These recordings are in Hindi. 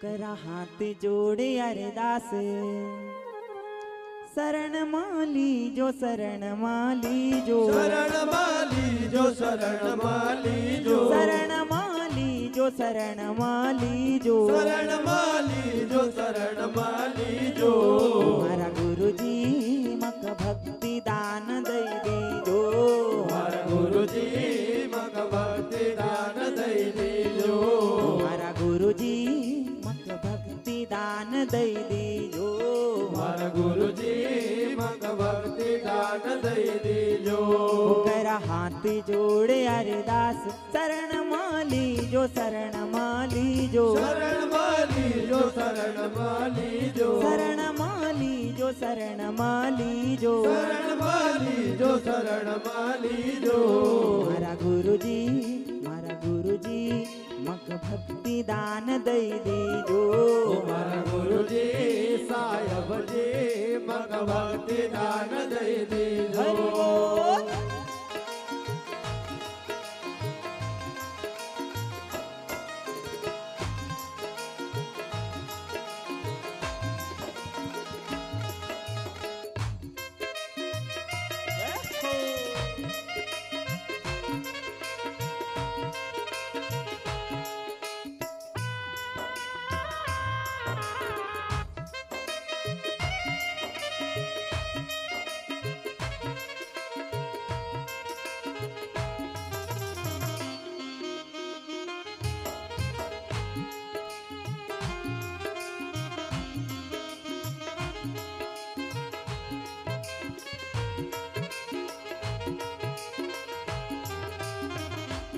करा हाथ जोड़े अरदास शरण माली जो शरण माली जो शरण माली जो शरण माली जो शरण माली जो शरण माली जो शरण माली जो शरण माली जो मारा गुरुजी मक भक्ति दान दई दीजो मारा गुरुजी मक भक्ति दान दई दीजो मारा गुरुजी मक भक्ति दान दई दीजो मारा गुरुजी मक भक्ति दान दई दीजो करा हाथ जोड़े अरदास शरण माली जो शरण माली जो शरण माली जो शरण माली जो शरण माली जो शरण माली जो शरण माली जो शरण माली जो मारा गुरुजी मक भक्ति दान दई दीजो मारा गुरुजी साहेब जी मक भक्ति दान दई दीजो हरि बोल।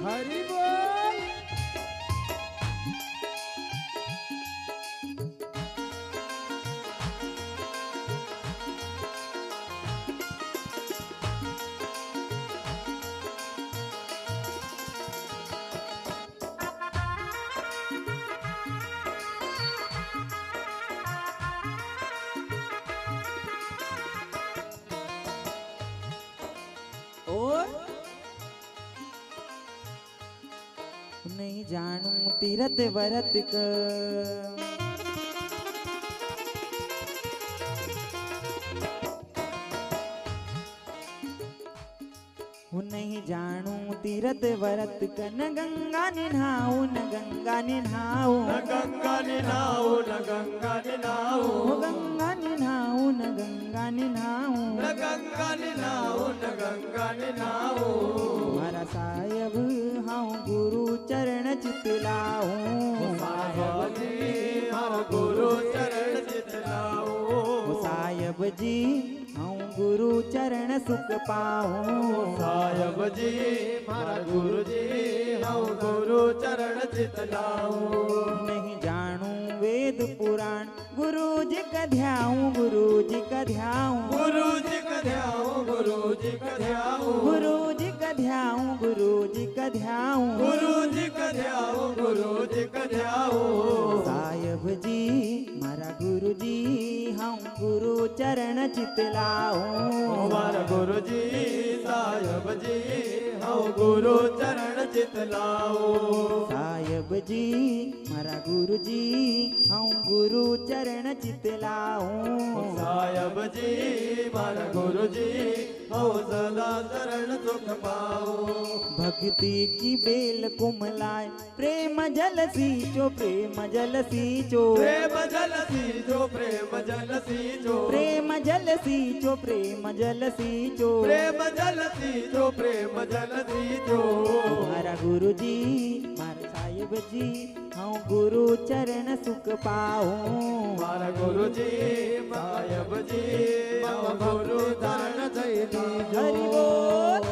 हरि बोल और नहीं जानू तीरथ व्रत क नहीं जानू तीरथ व्रत क न गंगा निन्हाऊ न गंगा निन्हाऊ न गंगा निनाओ न गंगा निनाओ गंगा निन्हाऊ न गंगा निन्हाऊ न गंगा निनाओ न गंगा निनाओ मारा साहेब हाँ गुरु चरण चितलाऊ साहेब जी हर गुरु चरण चितलाओ साहेब जी हाँ गुरु चरण सुख पाऊं साहेब जी मारा गुरु जी हूँ गुरु चरण चितलाओ नहीं जानू वेद पुराण गुरु जी का ध्याऊं गुरु जी का ध्याऊं गुरु जी का ध्याओ गुरु जी का ध्याओ गुरु जी का ध्याऊं गुरु जी का ध्याऊं गुरु जी का ध्याओ गुरु जी का ध्याओ साहेब जी मारा गुरु जी हम गुरु चरण चितलाऊं मारा गुरु जी साहेब जी हूँ गुरु चरण चितलाओ साहेब जी मारा गुरु जी हम गुरु चरण चितलाऊं साहेब जी मारा गुरु जी हूँ सदा चरण सुख पाओ भक्ति की बेल कुमलाय प्रेम जल सींचो प्रेम जल सींचो प्रेम जल सींचो प्रेम जल सींचो प्रेम जल सींचो प्रेम जल सींचो प्रेम जल सींचो प्रेम जल सींचो मारा गुरु जी मारा साहिब जी हाँ गुरु चरण सुख पाऊं मारा गुरु जी साहेब जी हम गुरु चरण दई दीजो हरि बोल।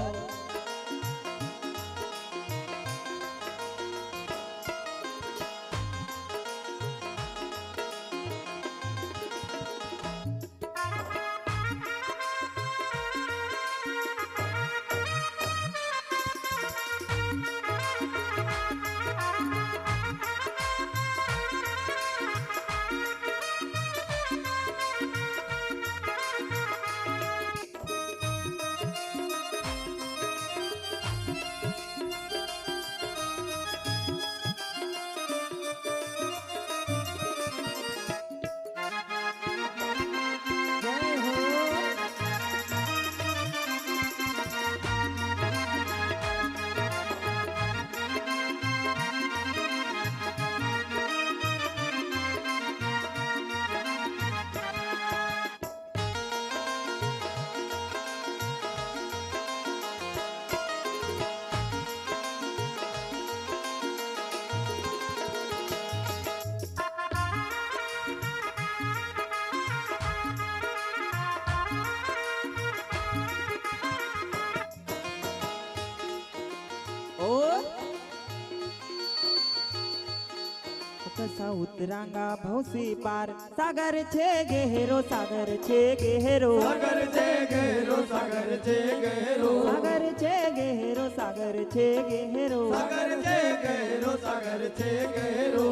આશા ઉતરાંગા ભવસી પાર સાગર છે ગહેરો સાગર છે ગહેરો સાગર છે ગહેરો સાગર છે ગહેરો સાગર છે ગહેરો સાગર છે ગહેરો सागर से गहरो सागर से गहरो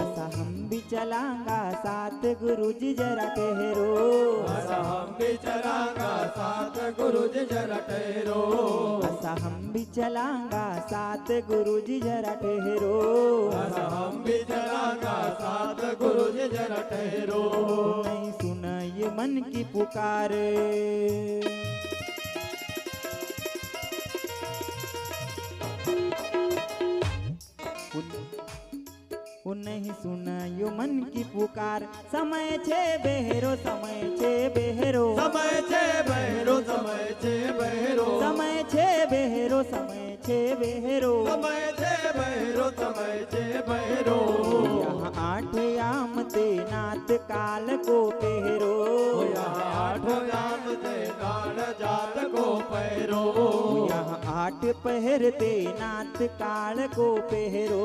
ऐसा हम भी चलांगा साथ गुरुजी जरा ठहरो ऐसा हम भी चलांगा साथ गुरु जी जरा ठहरो ऐसा हम भी चलांगा साथ गुरुजी जरा ठहरो ऐसा हम भी चलांगा साथ गुरु जी जरा ठहरो नहीं सुना ये मन की पुकार वो नहीं सुनायो मन की पुकार समय छे बहेरो समय छे बहेरो समय छे बहेरो समय छे बहेरो समय छे बहेरो समय छे बहेरो समय छे बहेरो समय छे बहेरो यहाँ आठ याम ते नाथ काल को पहरो यहाँ आठ याम ते काल जात को पैरो यहाँ आठ पहरते नाथ काल को पहरो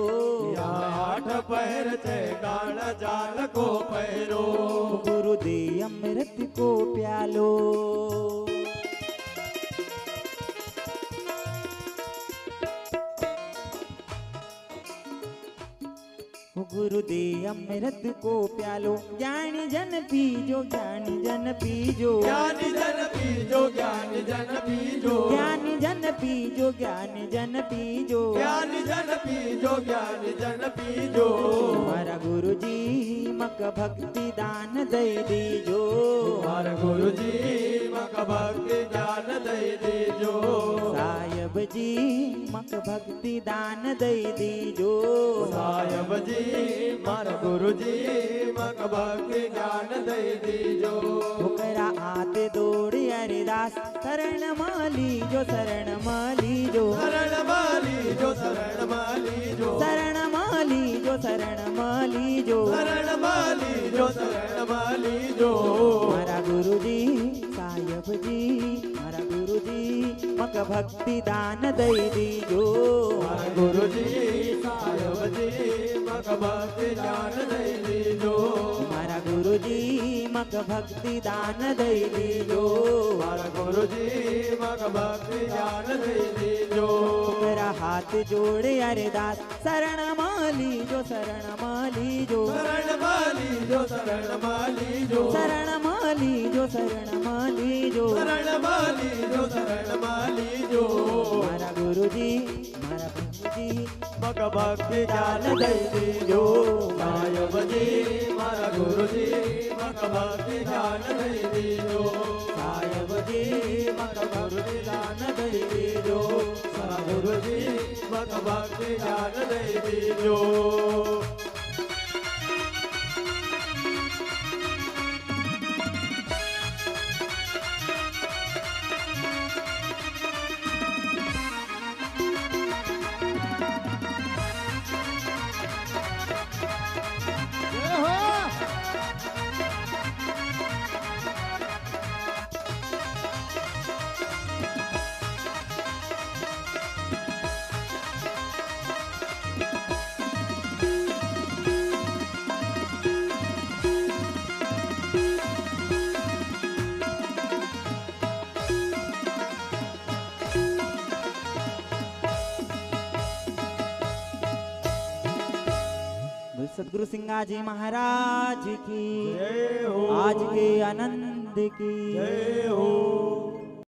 यहाँ आठ पैर छे काल जाल को पैरो गुरुदेव अमृत को प्यालो गुरुदेव अमृत को प्यालो ज्ञानी जन पीजो ज्ञानी जन पीजो ज्ञानी जन पीजो ज्ञानी जन पीजो ज्ञानी जन पीजो ज्ञानी जन पीजो ज्ञानी जन पीजो ज्ञानी जन पीजो मारा गुरुजी मक भक्ति दान दई दीजो मारा गुरुजी मक भक्ति दान दई दीजो साहेब जी मक भक्ति दान दई दीजो साहेब जी मारा गुरुजी मक भक्ति दान दई दीजो ओकरा आते दौड़ी हरिदास शरण माली जो शरण माली जो शरण माली जो शरण माली जो शरण माली जो शरण माली जो शरण माली जो शरण माली जो मारा गुरुजी साहेब जी मारा गुरुजी मक भक्ति दान दई दीजो मारा गुरुजी साहेब जी मक भक्ति दान दई दीजो मारा गुरुजी मक भक्ति दान दई दीजो मारा गुरुजी मक भक्ति दान दई दीजो मेरा हाथ जोड़े अरदास शरण माली जो शरण माली जो शरण माली जो शरण माली जो शरण माली जो शरण माली जो शरण माली जो शरण माली जो मारा गुरुजी मारा गुरुजी मक भक्ति दान दई दीजो साहेब जी मारा गुरुजी मक भक्ति दान दई दीजो साहेब जी मक भक्ति दान दई दीजो सारा गुरुजी मक भक्ति दान दई दीजो सदगुरु सिंगा जी महाराज की जय हो आज के आनंद की जय हो।